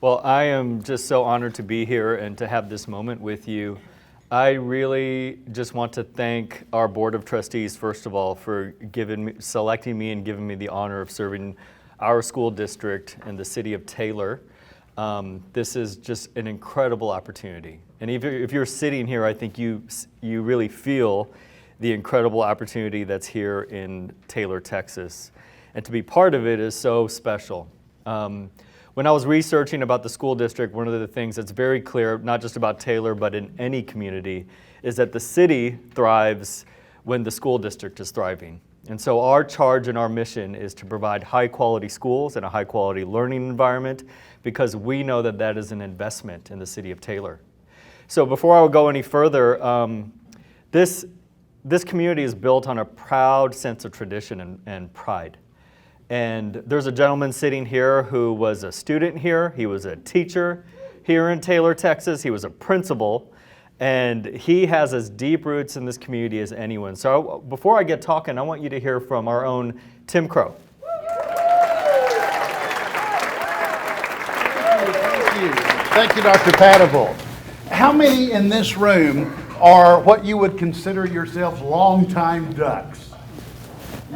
Well, I am just so honored to be here and to have this moment with you. I really just want to thank our Board of Trustees, first of all, for selecting me and giving me the honor of serving our school district in the city of Taylor. This is just an incredible opportunity. And if you're sitting here, I think you really feel the incredible opportunity that's here in Taylor, Texas. And to be part of it is so special. When I was researching about the school district, one of the things that's very clear, not just about Taylor, but in any community, is that the city thrives when the school district is thriving. And so our charge and our mission is to provide high-quality schools and a high-quality learning environment, because we know that that is an investment in the city of Taylor. So before I would go any further, this community is built on a proud sense of tradition and pride. And there's a gentleman sitting here who was a student here. He was a teacher here in Taylor, Texas. He was a principal, and he has as deep roots in this community as anyone. So before I get talking, I want you to hear from our own Tim Crow. Thank you, Dr. Padavil. How many in this room are what you would consider yourselves longtime ducks?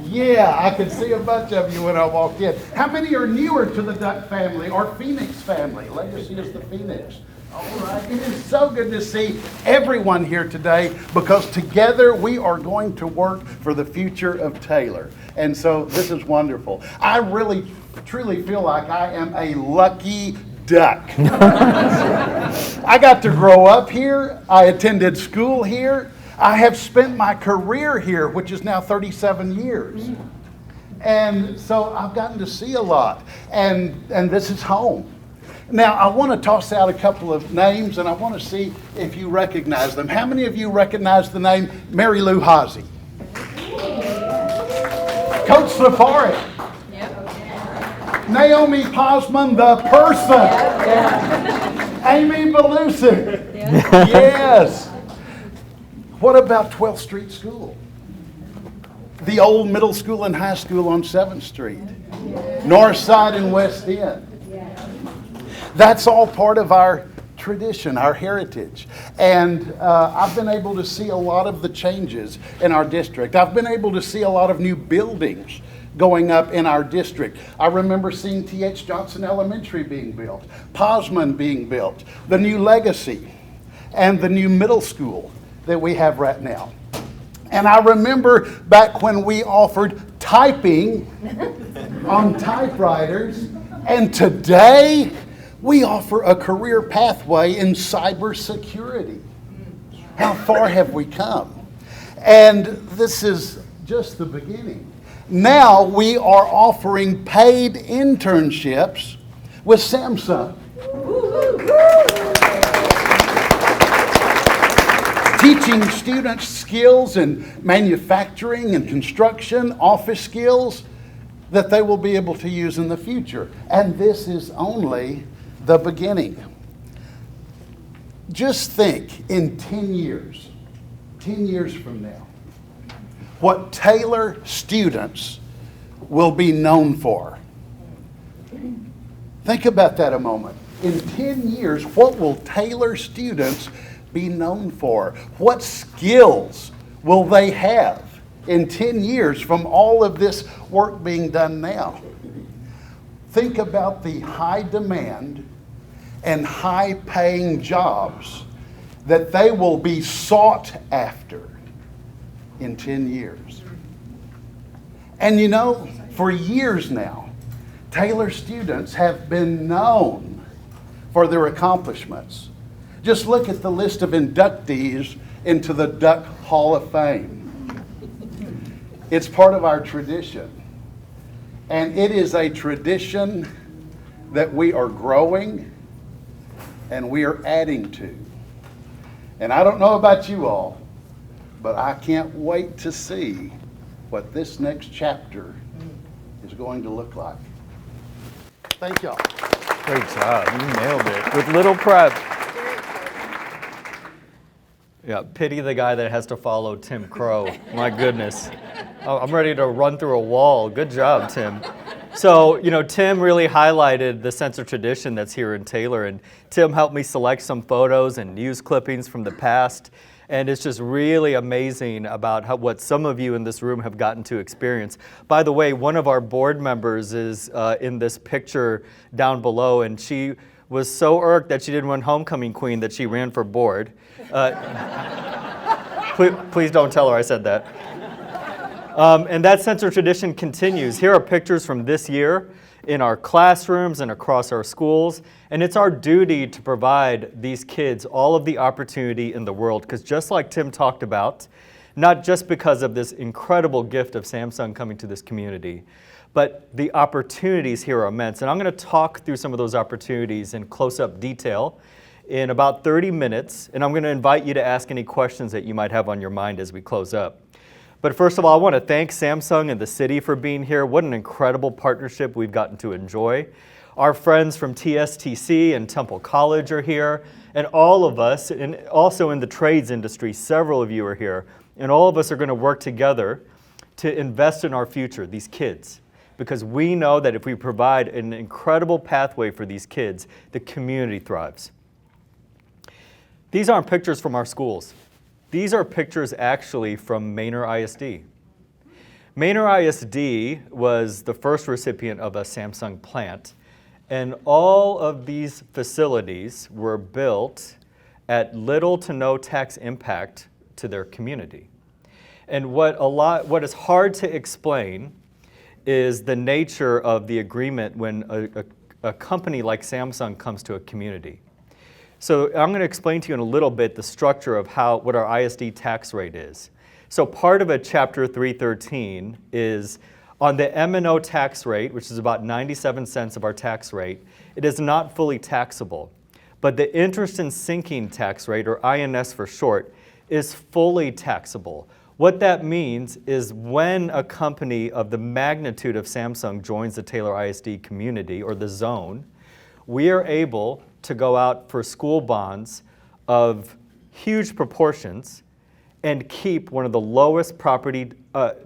Yeah, I could see a bunch of you when I walked in. How many are newer to the duck family or Phoenix family? Legacy is the Phoenix. All right, it is so good to see everyone here today, because together we are going to work for the future of Taylor. And so this is wonderful. I really, truly feel like I am a lucky duck. I got to grow up here. I attended school here. I have spent my career here, which is now 37 years. And so I've gotten to see a lot. And this is home. Now, I want to toss out a couple of names, and I want to see if you recognize them. How many of you recognize the name Mary Lou Haase? Coach Safari. Naomi Posman, the person. Amy Belusic. Yes. What about 12th Street School? The old middle school and high school on 7th Street. North Side and West End. That's all part of our tradition, our heritage. And I've been able to see a lot of the changes in our district. I've been able to see a lot of new buildings going up in our district. I remember seeing T.H. Johnson Elementary being built, Posman being built, the new Legacy, and the new middle school that we have right now. And I remember back when we offered typing on typewriters, and today we offer a career pathway in cybersecurity. How far have we come? And this is just the beginning. Now we are offering paid internships with Samsung. Teaching students skills in manufacturing and construction, office skills that they will be able to use in the future. And this is only the beginning. Just think, in 10 years from now, what Taylor students will be known for. Think about that a moment. In 10 years, what will Taylor students be known for? What skills will they have in 10 years from all of this work being done now? Think about the high demand and high paying jobs that they will be sought after in 10 years. And you know, for years now, Taylor students have been known for their accomplishments. Just look at the list of inductees into the Duck Hall of Fame. It's part of our tradition. And it is a tradition that we are growing and we are adding to. And I don't know about you all, but I can't wait to see what this next chapter is going to look like. Thank y'all. Great job. You nailed it. With little prep. Yeah, pity the guy that has to follow Tim Crow. My goodness. I'm ready to run through a wall. Good job, Tim. So, Tim really highlighted the sense of tradition that's here in Taylor, and Tim helped me select some photos and news clippings from the past, and it's just really amazing about what some of you in this room have gotten to experience. By the way, one of our board members is in this picture down below, and she was so irked that she didn't win homecoming queen that she ran for board. Please don't tell her I said that. And that sense of tradition continues. Here are pictures from this year in our classrooms and across our schools. And it's our duty to provide these kids all of the opportunity in the world, because just like Tim talked about, not just because of this incredible gift of Samsung coming to this community, but the opportunities here are immense. And I'm going to talk through some of those opportunities in close-up detail in about 30 minutes. And I'm going to invite you to ask any questions that you might have on your mind as we close up. But first of all, I want to thank Samsung and the city for being here. What an incredible partnership we've gotten to enjoy. Our friends from TSTC and Temple College are here, and all of us, and also in the trades industry, several of you are here, and all of us are going to work together to invest in our future, these kids, because we know that if we provide an incredible pathway for these kids, the community thrives. These aren't pictures from our schools. These are pictures actually from Manor ISD. Manor ISD was the first recipient of a Samsung plant, and all of these facilities were built at little to no tax impact to their community. And what is hard to explain is the nature of the agreement when a company like Samsung comes to a community. So I'm going to explain to you in a little bit the structure of what our ISD tax rate is. So part of a Chapter 313 is on the M&O tax rate, which is about 97 cents of our tax rate. It is not fully taxable. But the interest in sinking tax rate, or INS for short, is fully taxable. What that means is when a company of the magnitude of Samsung joins the Taylor ISD community, or the zone, we are able to go out for school bonds of huge proportions and keep one of the lowest property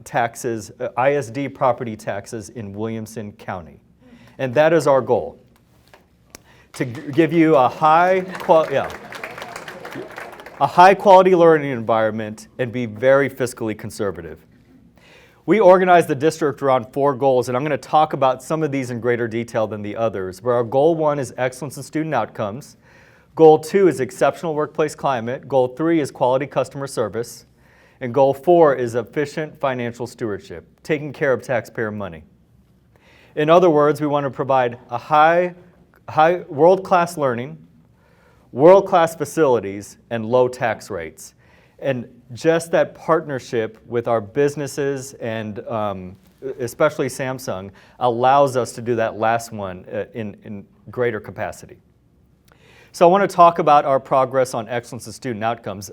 taxes, ISD property taxes in Williamson County. And that is our goal, to give you a high quality learning environment and be very fiscally conservative. We organized the district around 4 goals, and I'm going to talk about some of these in greater detail than the others. But our goal 1 is excellence in student outcomes. Goal 2 is exceptional workplace climate. Goal 3 is quality customer service. And goal 4 is efficient financial stewardship, taking care of taxpayer money. In other words, we want to provide a high world-class learning, world-class facilities, and low tax rates. And just that partnership with our businesses and especially Samsung allows us to do that last one in greater capacity. So I want to talk about our progress on excellence in student outcomes.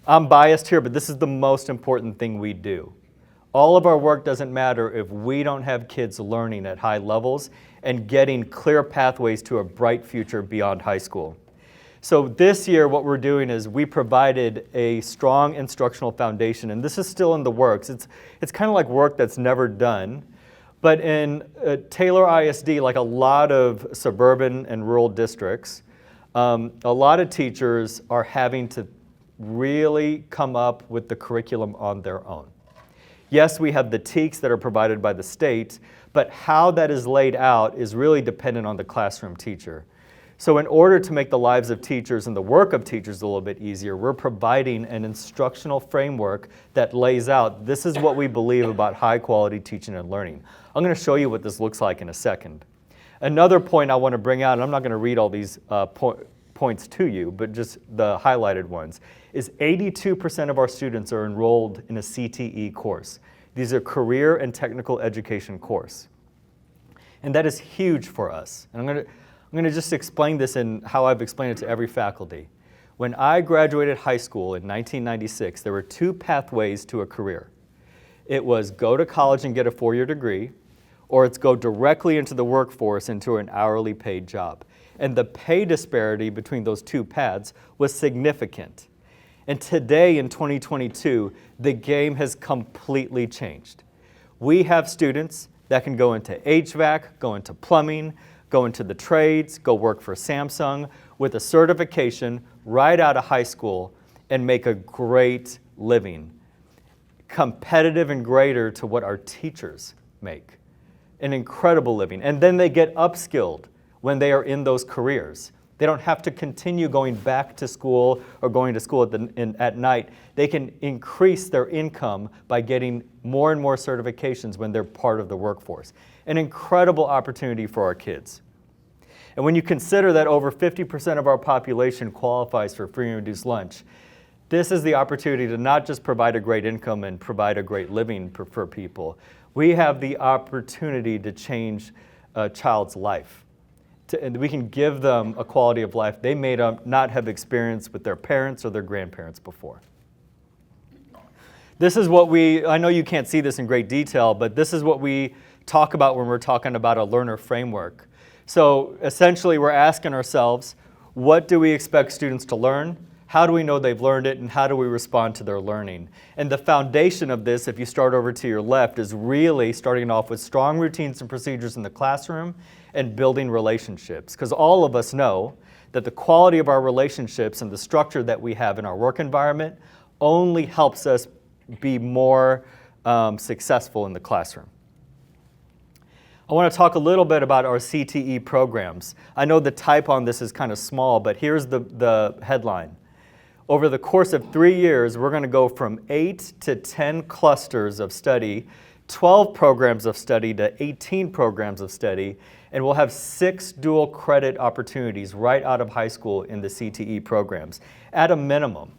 I'm biased here, but this is the most important thing we do. All of our work doesn't matter if we don't have kids learning at high levels and getting clear pathways to a bright future beyond high school. So this year, what we're doing is we provided a strong instructional foundation, and this is still in the works. It's kind of like work that's never done. But in Taylor ISD, like a lot of suburban and rural districts, a lot of teachers are having to really come up with the curriculum on their own. Yes, we have the TEKs that are provided by the state, but how that is laid out is really dependent on the classroom teacher. So in order to make the lives of teachers and the work of teachers a little bit easier, we're providing an instructional framework that lays out, this is what we believe about high quality teaching and learning. I'm going to show you what this looks like in a second. Another point I want to bring out, and I'm not going to read all these points to you, but just the highlighted ones, is 82% of our students are enrolled in a CTE course. These are career and technical education course. And that is huge for us. And I'm going to just explain this in how I've explained it to every faculty. When I graduated high school in 1996, there were 2 pathways to a career. It was go to college and get a 4-year degree, or it's go directly into the workforce into an hourly paid job. And the pay disparity between those 2 paths was significant. And today in 2022, the game has completely changed. We have students that can go into HVAC, go into plumbing, go into the trades, go work for Samsung with a certification right out of high school and make a great living, competitive and greater to what our teachers make. An incredible living. And then they get upskilled when they are in those careers. They don't have to continue going back to school or going to school at night. They can increase their income by getting more and more certifications when they're part of the workforce. An incredible opportunity for our kids. And when you consider that over 50% of our population qualifies for free and reduced lunch, this is the opportunity to not just provide a great income and provide a great living for people. We have the opportunity to change a child's life. And we can give them a quality of life they may not have experienced with their parents or their grandparents before. This is what I know you can't see this in great detail, but this is what we talk about when we're talking about a learner framework. So essentially we're asking ourselves, what do we expect students to learn? How do we know they've learned it, and how do we respond to their learning? And the foundation of this, if you start over to your left, is really starting off with strong routines and procedures in the classroom and building relationships. Because all of us know that the quality of our relationships and the structure that we have in our work environment only helps us be more successful in the classroom. I want to talk a little bit about our CTE programs. I know the type on this is kind of small, but here's the headline. Over the course of 3 years, we're going to go from 8 to 10 clusters of study, 12 programs of study to 18 programs of study, and we'll have 6 dual credit opportunities right out of high school in the CTE programs, at a minimum.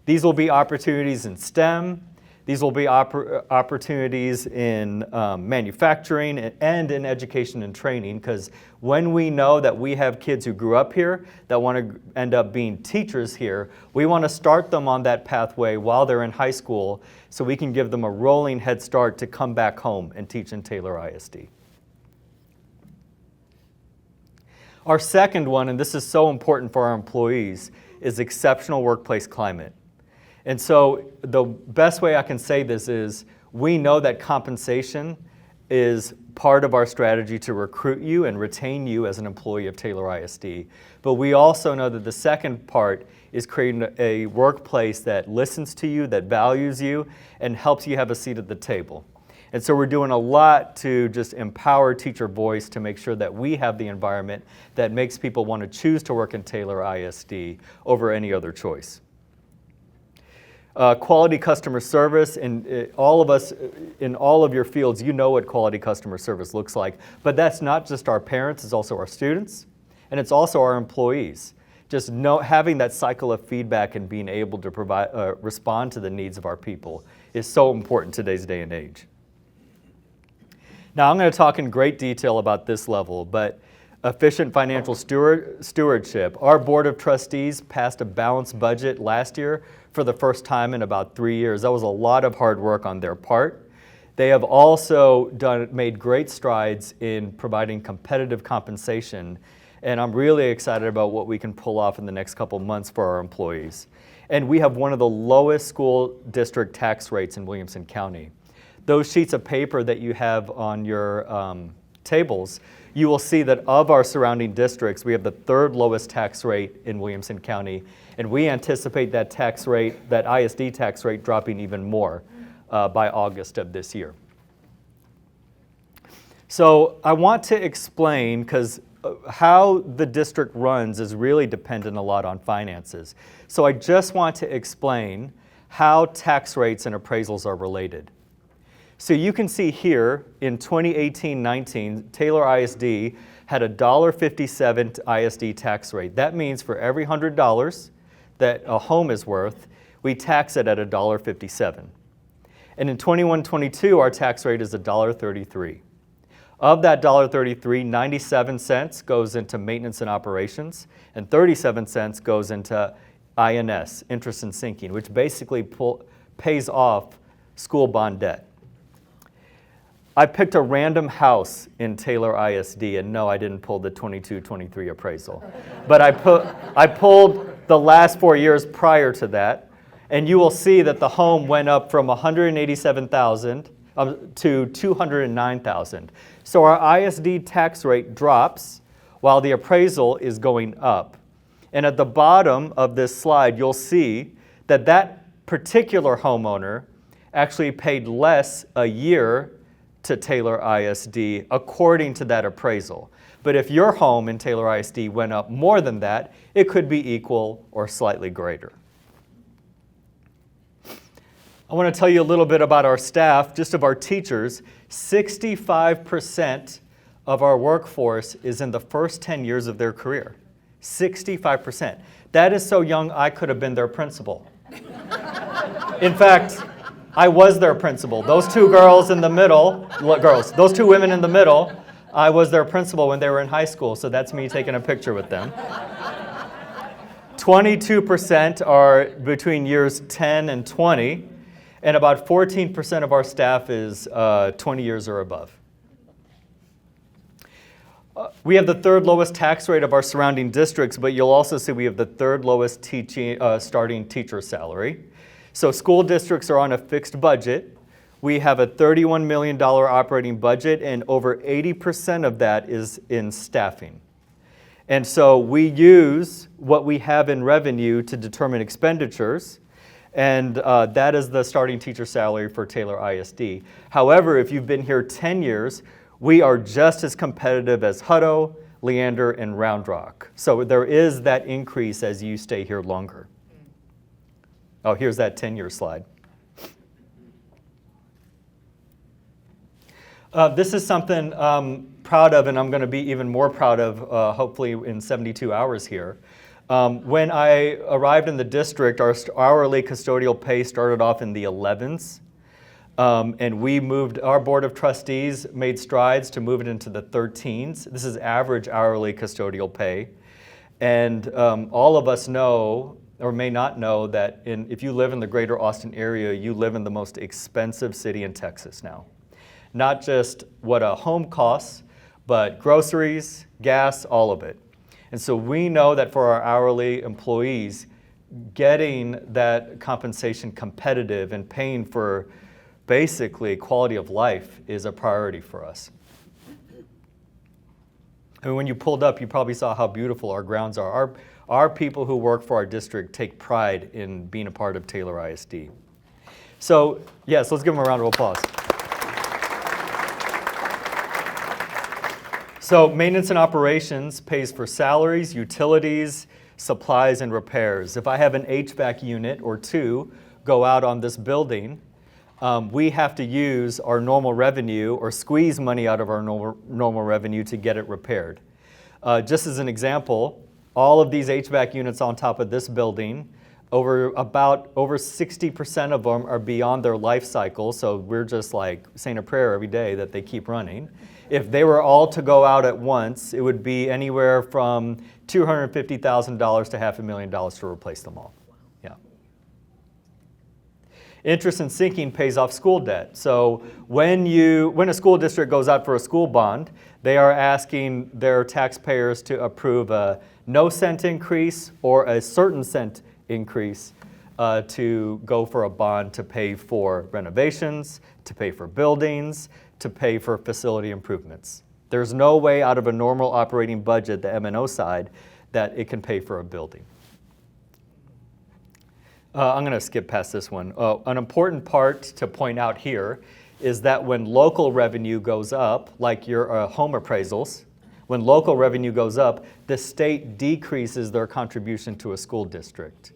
These will be opportunities in STEM. These will be opportunities in manufacturing and in education and training, because when we know that we have kids who grew up here that want to end up being teachers here, we want to start them on that pathway while they're in high school so we can give them a rolling head start to come back home and teach in Taylor ISD. Our second one, and this is so important for our employees, is exceptional workplace climate. And so the best way I can say this is we know that compensation is part of our strategy to recruit you and retain you as an employee of Taylor ISD. But we also know that the second part is creating a workplace that listens to you, that values you, and helps you have a seat at the table. And so we're doing a lot to just empower teacher voice to make sure that we have the environment that makes people want to choose to work in Taylor ISD over any other choice. Quality customer service, and all of us in all of your fields, you know what quality customer service looks like. But that's not just our parents, it's also our students, and it's also our employees. Just having that cycle of feedback and being able to respond to the needs of our people is so important in today's day and age. Now I'm going to talk in great detail about this level, but efficient financial stewardship. Our Board of Trustees passed a balanced budget last year for the first time in about 3 years. That was a lot of hard work on their part. They have also made great strides in providing competitive compensation, and I'm really excited about what we can pull off in the next couple months for our employees. And we have one of the lowest school district tax rates in Williamson County. Those sheets of paper that you have on your tables, you will see that of our surrounding districts, we have the third lowest tax rate in Williamson County, and we anticipate that tax rate, that ISD tax rate, dropping even more by August of this year. So I want to explain, because how the district runs is really dependent a lot on finances. So I just want to explain how tax rates and appraisals are related. So you can see here in 2018-19, Taylor ISD had a $1.57 ISD tax rate. That means for every $100 that a home is worth, we tax it at $1.57. And in 21-22, our tax rate is $1.33. Of that $1.33, 97 cents goes into maintenance and operations, and 37 cents goes into INS, interest and sinking, which basically pays off school bond debt. I picked a random house in Taylor ISD, and no, I didn't pull the 22-23 appraisal. But I pulled the last 4 years prior to that, and you will see that the home went up from $187,000 to $209,000. So our ISD tax rate drops while the appraisal is going up. And at the bottom of this slide, you'll see that that particular homeowner actually paid less a year to Taylor ISD according to that appraisal. But if your home in Taylor ISD went up more than that, it could be equal or slightly greater. I want to tell you a little bit about our staff, just of our teachers. 65% of our workforce is in the first 10 years of their career. 65%. That is so young I could have been their principal. In fact, I was their principal. Those two girls in the middle, those two women in the middle, I was their principal when they were in high school, so that's me taking a picture with them. 22% are between years 10 and 20, and about 14% of our staff is 20 years or above. We have the third lowest tax rate of our surrounding districts, but you'll also see we have the third lowest starting teacher salary. So school districts are on a fixed budget. We have a $31 million operating budget, and over 80% of that is in staffing. And so we use what we have in revenue to determine expenditures, and that is the starting teacher salary for Taylor ISD. However, if you've been here 10 years, we are just as competitive as Hutto, Leander, and Round Rock. So there is that increase as you stay here longer. Oh, here's that 10-year slide. This is something I'm proud of, and I'm going to be even more proud of, hopefully in 72 hours here. When I arrived in the district, our hourly custodial pay started off in the 11s, and we moved, our board of trustees made strides to move it into the 13s. This is average hourly custodial pay. And all of us know, or may not know, that if you live in the greater Austin area, you live in the most expensive city in Texas now. Not just what a home costs, but groceries, gas, all of it. And so we know that for our hourly employees, getting that compensation competitive and paying for basically quality of life is a priority for us. And when you pulled up, you probably saw how beautiful our grounds are. Our people who work for our district take pride in being a part of Taylor ISD. So yes, let's give them a round of applause. So maintenance and operations pays for salaries, utilities, supplies, and repairs. If I have an HVAC unit or two go out on this building, we have to use our normal revenue or squeeze money out of our normal revenue to get it repaired. Just as an example, all of these HVAC units on top of this building, over 60% of them are beyond their life cycle, so we're just like saying a prayer every day that they keep running. If they were all to go out at once, it would be anywhere from $250,000 to $500,000 to replace them all. Yeah. Interest and sinking pays off school debt. So when a school district goes out for a school bond, they are asking their taxpayers to approve a no cent increase or a certain cent increase to go for a bond to pay for renovations, to pay for buildings, to pay for facility improvements. There's no way out of a normal operating budget, the M&O side, that it can pay for a building. I'm going to skip past this one. An important part to point out here is that when local revenue goes up, like your home appraisals, when local revenue goes up, the state decreases their contribution to a school district.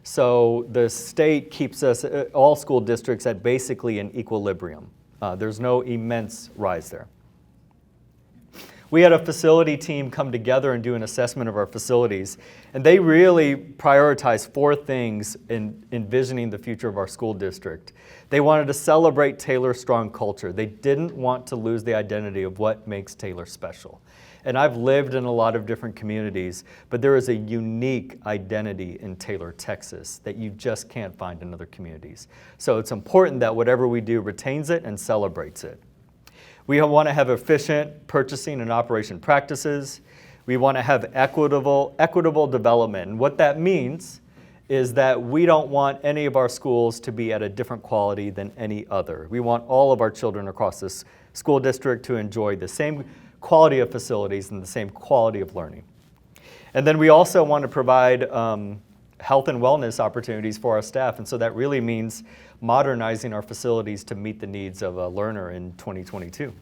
So the state keeps us, all school districts, at basically an equilibrium. There's no immense rise there. We had a facility team come together and do an assessment of our facilities, and they really prioritized 4 things in envisioning the future of our school district. They wanted to celebrate Taylor's strong culture. They didn't want to lose the identity of what makes Taylor special. And I've lived in a lot of different communities, but there is a unique identity in Taylor, Texas that you just can't find in other communities. So it's important that whatever we do retains it and celebrates it. We want to have efficient purchasing and operation practices. We want to have equitable development. And what that means is that we don't want any of our schools to be at a different quality than any other. We want all of our children across this school district to enjoy the same quality of facilities and the same quality of learning. And then we also want to provide health and wellness opportunities for our staff, and so that really means modernizing our facilities to meet the needs of a learner in 2022.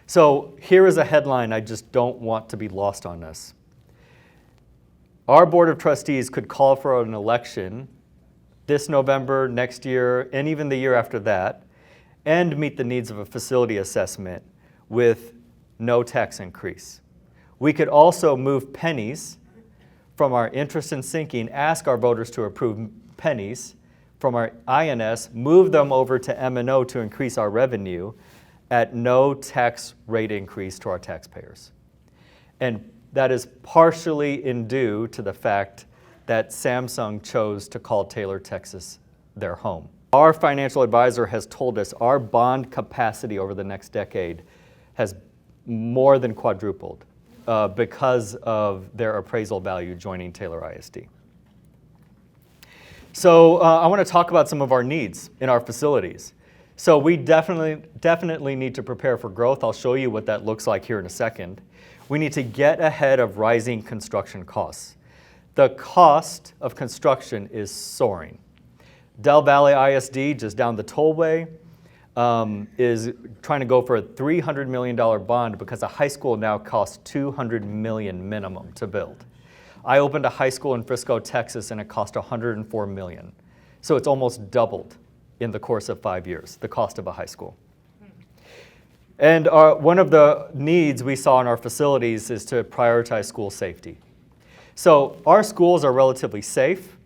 So here is a headline I just don't want to be lost on us. Our Board of Trustees could call for an election this November, next year, and even the year after that, and meet the needs of a facility assessment with no tax increase. We could also move pennies from our interest and sinking, ask our voters to approve pennies from our INS, move them over to M&O to increase our revenue at no tax rate increase to our taxpayers. And that is partially in due to the fact that Samsung chose to call Taylor, Texas, their home. Our financial advisor has told us our bond capacity over the next decade has more than quadrupled because of their appraisal value joining Taylor ISD. So I want to talk about some of our needs in our facilities. So we definitely need to prepare for growth. I'll show you what that looks like here in a second. We need to get ahead of rising construction costs. The cost of construction is soaring. Del Valle ISD, just down the tollway, is trying to go for a $300 million bond because a high school now costs $200 million minimum to build. I opened a high school in Frisco, Texas, and it cost $104 million. So it's almost doubled in the course of 5 years, the cost of a high school. And one of the needs we saw in our facilities is to prioritize school safety. So our schools are relatively safe,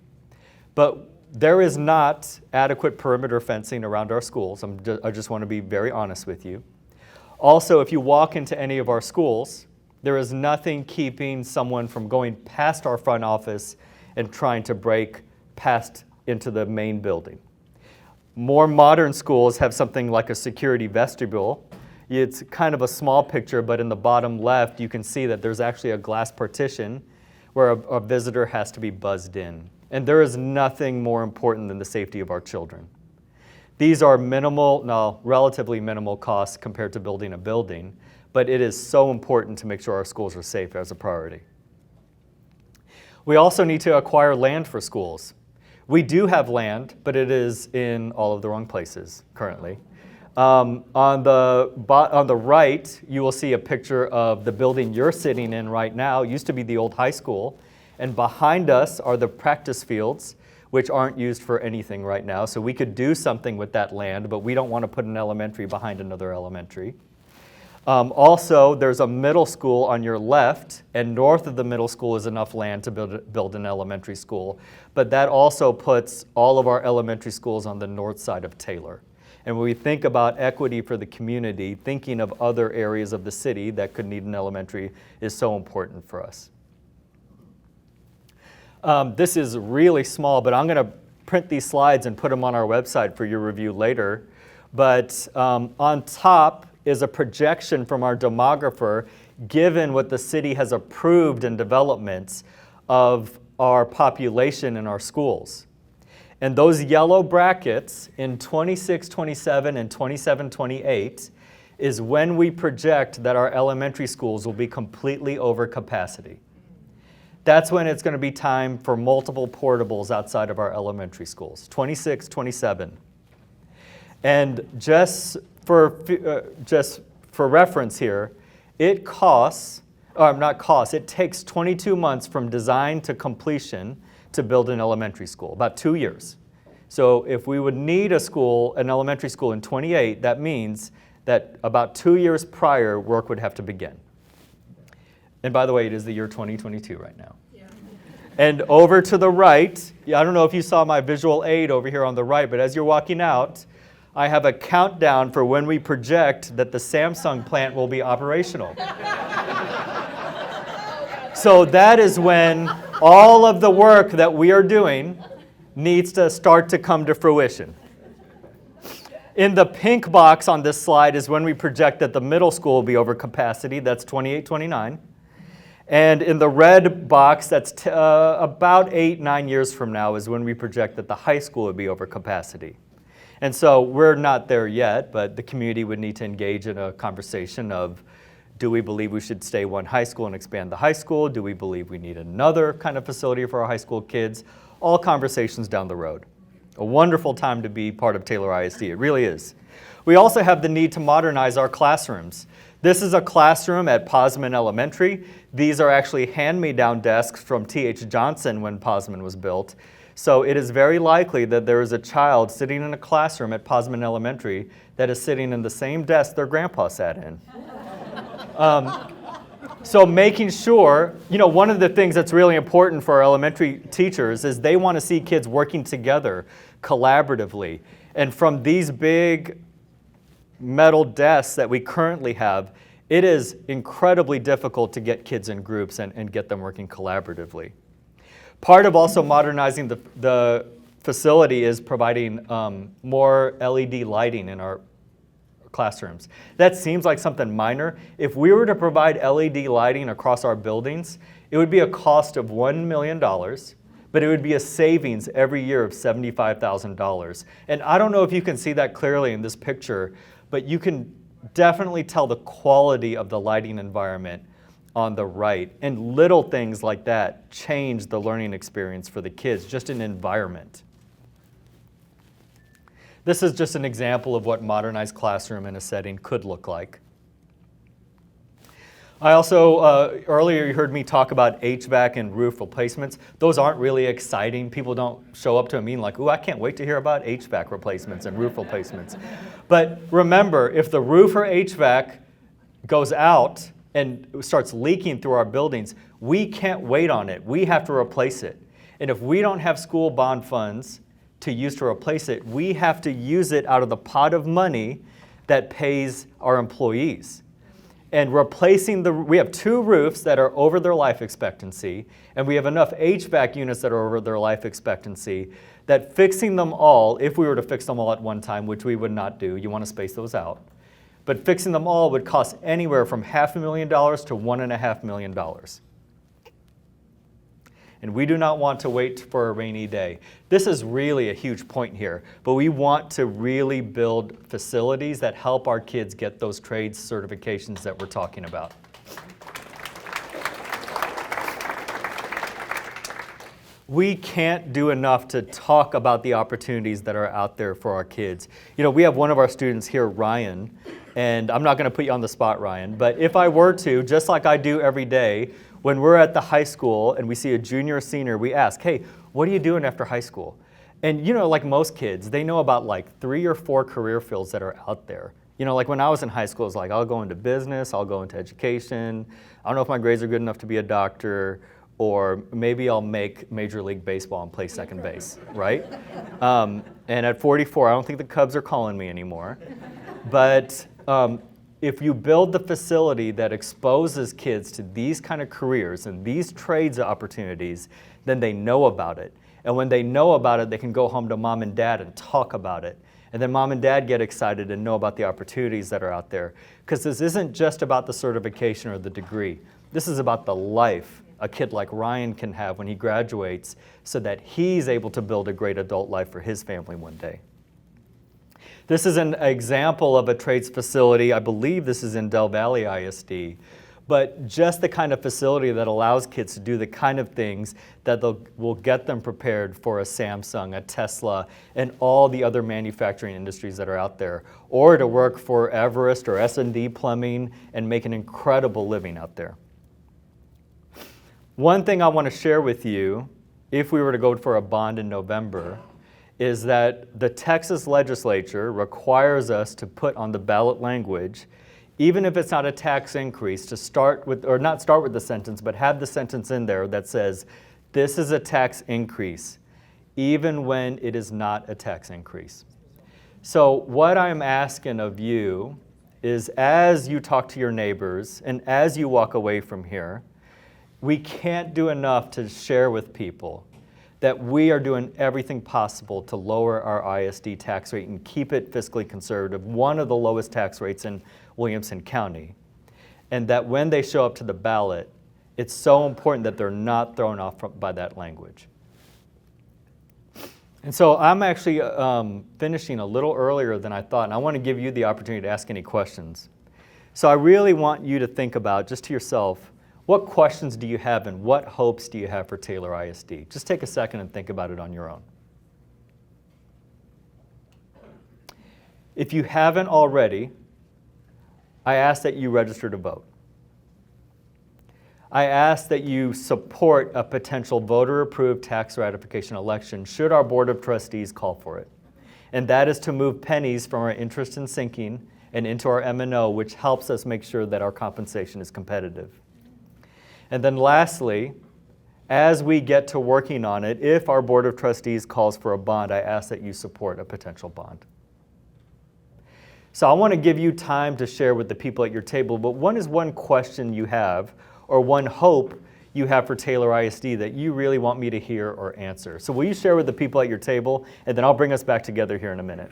but there is not adequate perimeter fencing around our schools. I just want to be very honest with you. Also, if you walk into any of our schools, there is nothing keeping someone from going past our front office and trying to break past into the main building. More modern schools have something like a security vestibule. It's kind of a small picture, but in the bottom left, you can see that there's actually a glass partition where a visitor has to be buzzed in. And there is nothing more important than the safety of our children. These are relatively minimal costs compared to building a building, but it is so important to make sure our schools are safe as a priority. We also need to acquire land for schools. We do have land, but it is in all of the wrong places currently. On the right, you will see a picture of the building you're sitting in right now. It used to be the old high school. And behind us are the practice fields, which aren't used for anything right now. So we could do something with that land, but we don't want to put an elementary behind another elementary. Also, there's a middle school on your left, and north of the middle school is enough land to build an elementary school. But that also puts all of our elementary schools on the north side of Taylor. And when we think about equity for the community, thinking of other areas of the city that could need an elementary is so important for us. This is really small, but I'm going to print these slides and put them on our website for your review later. But on top is a projection from our demographer, given what the city has approved in developments of our population in our schools. And those yellow brackets in 26, 27, and 27, 28 is when we project that our elementary schools will be completely over capacity. That's when it's going to be time for multiple portables outside of our elementary schools, 26, 27. And just for reference here, it takes 22 months from design to completion to build an elementary school, about 2 years. So if we would need an elementary school in 28, that means that about 2 years prior, work would have to begin. And by the way, it is the year 2022 right now. Yeah. And over to the right, I don't know if you saw my visual aid over here on the right, but as you're walking out, I have a countdown for when we project that the Samsung plant will be operational. So that is when all of the work that we are doing needs to start to come to fruition. In the pink box on this slide is when we project that the middle school will be over capacity. That's 28, 29. And in the red box, that's about 8-9 years from now is when we project that the high school would be over capacity. And so we're not there yet, but the community would need to engage in a conversation of, do we believe we should stay one high school and expand the high school? Do we believe we need another kind of facility for our high school kids? All conversations down the road. A wonderful time to be part of Taylor ISD, it really is. We also have the need to modernize our classrooms. This is a classroom at Posman Elementary. These are actually hand-me-down desks from T.H. Johnson when Posman was built. So it is very likely that there is a child sitting in a classroom at Posman Elementary that is sitting in the same desk their grandpa sat in. So making sure, one of the things that's really important for our elementary teachers is they want to see kids working together collaboratively. And from these big metal desks that we currently have, it is incredibly difficult to get kids in groups and get them working collaboratively. Part of also modernizing the facility is providing more LED lighting in our classrooms. That seems like something minor. If we were to provide LED lighting across our buildings, it would be a cost of $1 million, but it would be a savings every year of $75,000. And I don't know if you can see that clearly in this picture, but you can definitely tell the quality of the lighting environment on the right. And little things like that change the learning experience for the kids, just an environment. This is just an example of what modernized classroom in a setting could look like. I also, earlier you heard me talk about HVAC and roof replacements. Those aren't really exciting. People don't show up to a meeting like, ooh, I can't wait to hear about HVAC replacements and roof replacements. But remember, if the roof or HVAC goes out and starts leaking through our buildings, we can't wait on it. We have to replace it. And if we don't have school bond funds to use to replace it, we have to use it out of the pot of money that pays our employees. And replacing we have 2 roofs that are over their life expectancy, and we have enough HVAC units that are over their life expectancy that fixing them all, if we were to fix them all at one time, which we would not do, you want to space those out, but fixing them all would cost anywhere from $500,000 to $1.5 million. And we do not want to wait for a rainy day. This is really a huge point here, but we want to really build facilities that help our kids get those trades certifications that we're talking about. We can't do enough to talk about the opportunities that are out there for our kids. We have one of our students here, Ryan, and I'm not going to put you on the spot, Ryan, but if I were to, just like I do every day, when we're at the high school and we see a junior or senior, we ask, hey, what are you doing after high school? And like most kids, they know about like 3 or 4 career fields that are out there. Like when I was in high school, it's like, I'll go into business, I'll go into education. I don't know if my grades are good enough to be a doctor, or maybe I'll make Major League Baseball and play second base, right? And at 44, I don't think the Cubs are calling me anymore. But if you build the facility that exposes kids to these kind of careers and these trades opportunities, then they know about it. And when they know about it, they can go home to mom and dad and talk about it. And then mom and dad get excited and know about the opportunities that are out there. Because this isn't just about the certification or the degree. This is about the life a kid like Ryan can have when he graduates so that he's able to build a great adult life for his family one day. This is an example of a trades facility. I believe this is in Del Valle ISD, but just the kind of facility that allows kids to do the kind of things that will get them prepared for a Samsung, a Tesla, and all the other manufacturing industries that are out there, or to work for Everest or S&D Plumbing and make an incredible living out there. One thing I want to share with you, if we were to go for a bond in November, is that the Texas legislature requires us to put on the ballot language, even if it's not a tax increase, to start with, or not start with the sentence, but have the sentence in there that says, this is a tax increase, even when it is not a tax increase. So what I'm asking of you is, as you talk to your neighbors and as you walk away from here, we can't do enough to share with people that we are doing everything possible to lower our ISD tax rate and keep it fiscally conservative, one of the lowest tax rates in Williamson County. And that when they show up to the ballot, It's so important that they're not thrown off by that language. And so I'm actually finishing a little earlier than I thought, and I want to give you the opportunity to ask any questions. So I really want you to think about, just to yourself, what questions do you have and what hopes do you have for Taylor ISD? Just take a second and think about it on your own. If you haven't already, I ask that you register to vote. I ask that you support a potential voter-approved tax ratification election should our Board of Trustees call for it. And that is to move pennies from our interest in sinking and into our M&O, which helps us make sure that our compensation is competitive. And then lastly, as we get to working on it, if our Board of Trustees calls for a bond, I ask that you support a potential bond. So I want to give you time to share with the people at your table, but one question you have or one hope you have for Taylor ISD that you really want me to hear or answer. So will you share with the people at your table, and then I'll bring us back together here in a minute.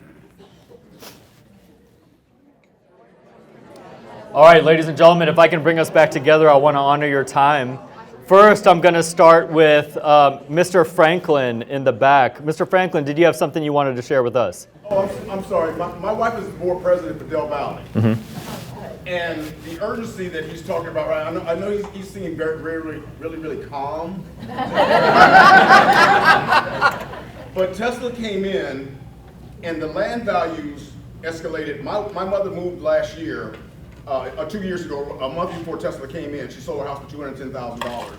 All right, ladies and gentlemen, if I can bring us back together, I want to honor your time. First, I'm going to start with Mr. Franklin in the back. Mr. Franklin, did you have something you wanted to share with us? Oh, I'm sorry. My wife is the board president for Del Valley. Mm-hmm. And the urgency that he's talking about, right? I know he's seeming really calm. But Tesla came in, and the land values escalated. My mother moved last year, 2 years ago, a month before Tesla came in. She sold her house for $210,000.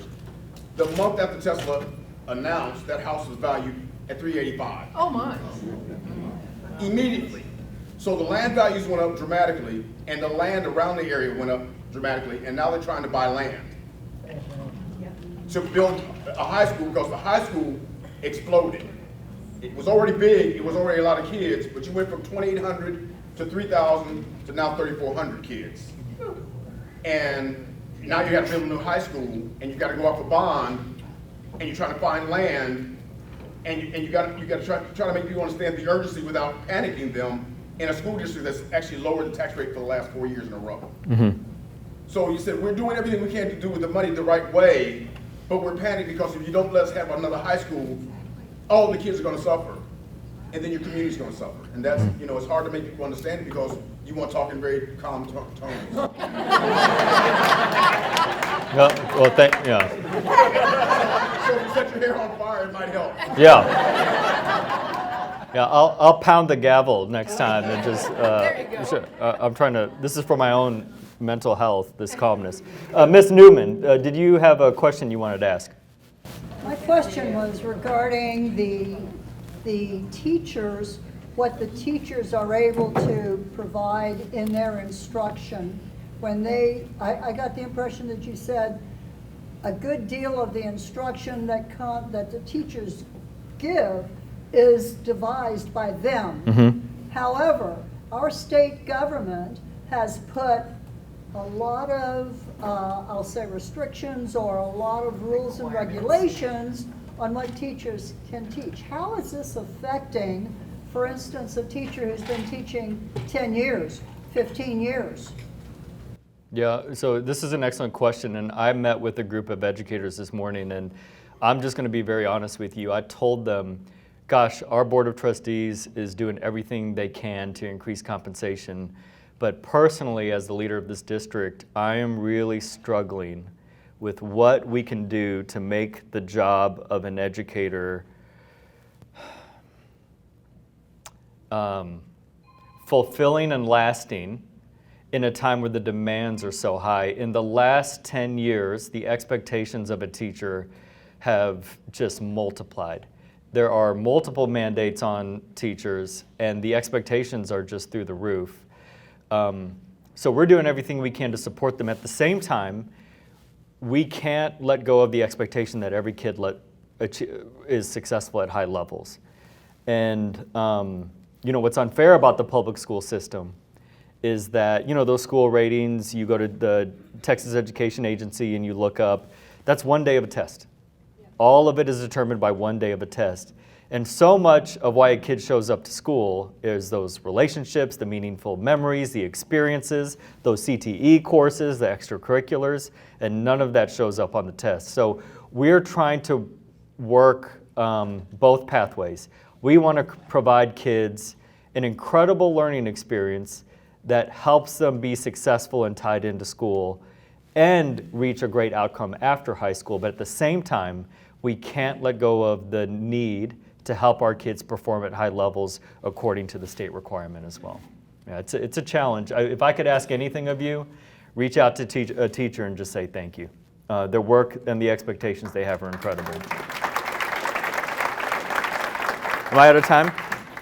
The month after Tesla announced, that house was valued at $385,000. Oh my. Immediately. So the land values went up dramatically, and the land around the area went up dramatically, and now they're trying to buy land to build a high school, because the high school exploded. It was already big, it was already a lot of kids, but you went from 2,800 to 3,000 to now 3,400 kids. And now you have to build a new high school, and you got to go off a bond, and you're trying to find land, and you got to try to make people understand the urgency without panicking them in a school district that's actually lowered the tax rate for the last 4 years in a row. Mm-hmm. So you said, we're doing everything we can to do with the money the right way, but we're panicking because if you don't let us have another high school, all the kids are going to suffer, and then your community's going to suffer. And that's, it's hard to make people understand it because you want to talk in very calm tones. Yeah. So if you set your hair on fire, it might help. Yeah, I'll pound the gavel next time and just, There you go. I'm trying to, this is for my own mental health, this calmness. Ms. Newman, did you have a question you wanted to ask? My question was regarding the teachers, what the teachers are able to provide in their instruction. When I got the impression that you said a good deal of the instruction that the teachers give is devised by them. Mm-hmm. However, our state government has put a lot of, I'll say restrictions or a lot of rules and regulations on what teachers can teach. How is this affecting, for instance, a teacher who's been teaching 10 years, 15 years? Yeah, so this is an excellent question, and I met with a group of educators this morning, and I'm just going to be very honest with you. I told them, gosh, our Board of Trustees is doing everything they can to increase compensation, but personally, as the leader of this district, I am really struggling with what we can do to make the job of an educator fulfilling and lasting in a time where the demands are so high. In the last 10 years, the expectations of a teacher have just multiplied. There are multiple mandates on teachers, and the expectations are just through the roof. So we're doing everything we can to support them. At the same time, we can't let go of the expectation that every kid is successful at high levels. And what's unfair about the public school system is that, those school ratings, you go to the Texas Education Agency and you look up, that's one day of a test. All of it is determined by one day of a test. And so much of why a kid shows up to school is those relationships, the meaningful memories, the experiences, those CTE courses, the extracurriculars, and none of that shows up on the test. So we're trying to work both pathways. We want to provide kids an incredible learning experience that helps them be successful and tied into school and reach a great outcome after high school. But at the same time, we can't let go of the need to help our kids perform at high levels according to the state requirement as well. Yeah, it's a challenge. If I could ask anything of you, reach out to a teacher and just say thank you. Their work and the expectations they have are incredible. Am I out of time?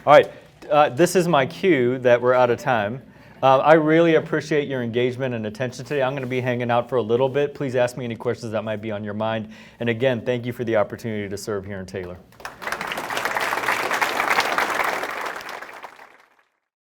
All right, this is my cue that we're out of time. I really appreciate your engagement and attention today. I'm going to be hanging out for a little bit. Please ask me any questions that might be on your mind. And again, thank you for the opportunity to serve here in Taylor.